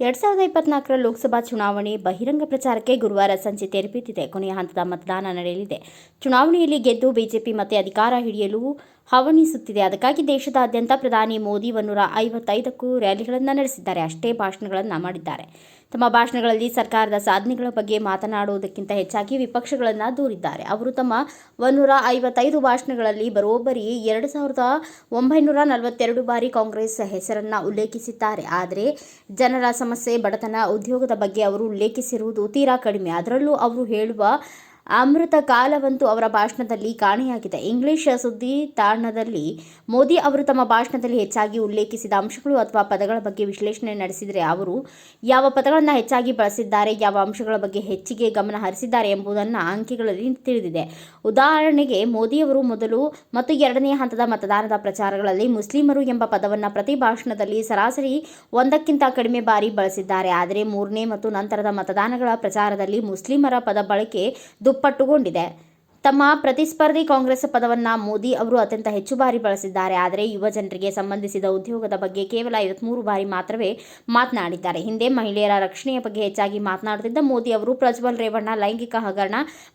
2024 ಲೋಕಸಭಾ ಚುನಾವಣೆ ಬಹಿರಂಗ ಪ್ರಚಾರಕ್ಕೆ ಗುರುವಾರ ಸಂಜೆ ತೆರೆ ಬಿದ್ದಿದೆ. ಕೊನೆಯ ಹಂತದ ಮತದಾನ ನಡೆಯಲಿದೆ. ಚುನಾವಣೆಯಲ್ಲಿ ಗೆದ್ದು ಬಿಜೆಪಿ ಮತ್ತೆ ಅಧಿಕಾರ ಹಿಡಿಯಲು ಹವಣಿಸುತ್ತಿದೆ. ಅದಕ್ಕಾಗಿ ದೇಶದಾದ್ಯಂತ ಪ್ರಧಾನಿ ಮೋದಿ 155ಕ್ಕೂ ರ್ಯಾಲಿಗಳನ್ನು ನಡೆಸಿದ್ದಾರೆ. ಅಷ್ಟೇ ಭಾಷಣಗಳನ್ನು ಮಾಡಿದ್ದಾರೆ. ತಮ್ಮ ಭಾಷಣಗಳಲ್ಲಿ ಸರ್ಕಾರದ ಸಾಧನೆಗಳ ಬಗ್ಗೆ ಮಾತನಾಡುವುದಕ್ಕಿಂತ ಹೆಚ್ಚಾಗಿ ವಿಪಕ್ಷಗಳನ್ನು ದೂರಿದ್ದಾರೆ. ಅವರು ತಮ್ಮ 155 ಭಾಷಣಗಳಲ್ಲಿ ಬರೋಬ್ಬರಿ 2942 ಬಾರಿ ಕಾಂಗ್ರೆಸ್ ಹೆಸರನ್ನು ಉಲ್ಲೇಖಿಸಿದ್ದಾರೆ. ಆದರೆ ಜನರ ಸಮಸ್ಯೆ, ಬಡತನ, ಉದ್ಯೋಗದ ಬಗ್ಗೆ ಅವರು ಉಲ್ಲೇಖಿಸಿರುವುದು ತೀರಾ ಕಡಿಮೆ. ಅದರಲ್ಲೂ ಅವರು ಹೇಳುವ ಅಮೃತ ಕಾಲವಂತೂ ಅವರ ಭಾಷಣದಲ್ಲಿ ಕಾಣೆಯಾಗಿದೆ. ಇಂಗ್ಲಿಷ್ ಸುದ್ದಿ ತಾಣದಲ್ಲಿ ಮೋದಿ ಅವರು ತಮ್ಮ ಭಾಷಣದಲ್ಲಿ ಹೆಚ್ಚಾಗಿ ಉಲ್ಲೇಖಿಸಿದ ಅಂಶಗಳು ಅಥವಾ ಪದಗಳ ಬಗ್ಗೆ ವಿಶ್ಲೇಷಣೆ ನಡೆಸಿದರೆ ಅವರು ಯಾವ ಪದಗಳನ್ನು ಹೆಚ್ಚಾಗಿ ಬಳಸಿದ್ದಾರೆ, ಯಾವ ಅಂಶಗಳ ಬಗ್ಗೆ ಹೆಚ್ಚಿಗೆ ಗಮನ ಹರಿಸಿದ್ದಾರೆ ಎಂಬುದನ್ನು ಅಂಕಿಗಳಲ್ಲಿ ತಿಳಿದಿದೆ. ಉದಾಹರಣೆಗೆ, ಮೋದಿಯವರು ಮೊದಲು ಮತ್ತು ಎರಡನೆಯ ಹಂತದ ಮತದಾನದ ಪ್ರಚಾರಗಳಲ್ಲಿ ಮುಸ್ಲಿಮರು ಎಂಬ ಪದವನ್ನು ಪ್ರತಿ ಭಾಷಣದಲ್ಲಿ ಸರಾಸರಿ 1ಕ್ಕಿಂತ ಕಡಿಮೆ ಬಾರಿ ಬಳಸಿದ್ದಾರೆ. ಆದರೆ ಮೂರನೇ ಮತ್ತು ನಂತರದ ಮತದಾನಗಳ ಪ್ರಚಾರದಲ್ಲಿ ಮುಸ್ಲಿಮರ ಪದ ಬಳಕೆ ದುಪ್ಪಟ್ಟುಗೊಂಡಿದೆ. ತಮ್ಮ ಪ್ರತಿಸ್ಪರ್ಧಿ ಕಾಂಗ್ರೆಸ್ ಪದವನ್ನು ಮೋದಿ ಅವರು ಅತ್ಯಂತ ಹೆಚ್ಚು ಬಾರಿ ಬಳಸಿದ್ದಾರೆ. ಆದರೆ ಯುವ ಜನರಿಗೆ ಸಂಬಂಧಿಸಿದ ಉದ್ಯೋಗದ ಬಗ್ಗೆ ಕೇವಲ 53 ಬಾರಿ ಮಾತ್ರವೇ ಮಾತನಾಡಿದ್ದಾರೆ. ಹಿಂದೆ ಮಹಿಳೆಯರ ರಕ್ಷಣೆಯ ಬಗ್ಗೆ ಹೆಚ್ಚಾಗಿ ಮಾತನಾಡುತ್ತಿದ್ದ ಮೋದಿ ಅವರು ಪ್ರಜ್ವಲ್ ರೇವಣ್ಣ ಲೈಂಗಿಕ ಹಗರಣ,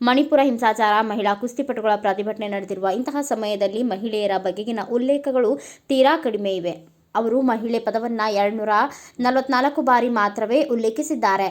ಮಣಿಪುರ ಹಿಂಸಾಚಾರ, ಮಹಿಳಾ ಕುಸ್ತಿಪಟುಗಳ ಪ್ರತಿಭಟನೆ ನಡೆದಿರುವ ಇಂತಹ ಸಮಯದಲ್ಲಿ ಮಹಿಳೆಯರ ಬಗೆಗಿನ ಉಲ್ಲೇಖಗಳು ತೀರಾ ಕಡಿಮೆ ಇವೆ. ಅವರು ಮಹಿಳೆ ಪದವನ್ನು 244 ಬಾರಿ ಮಾತ್ರವೇ ಉಲ್ಲೇಖಿಸಿದ್ದಾರೆ.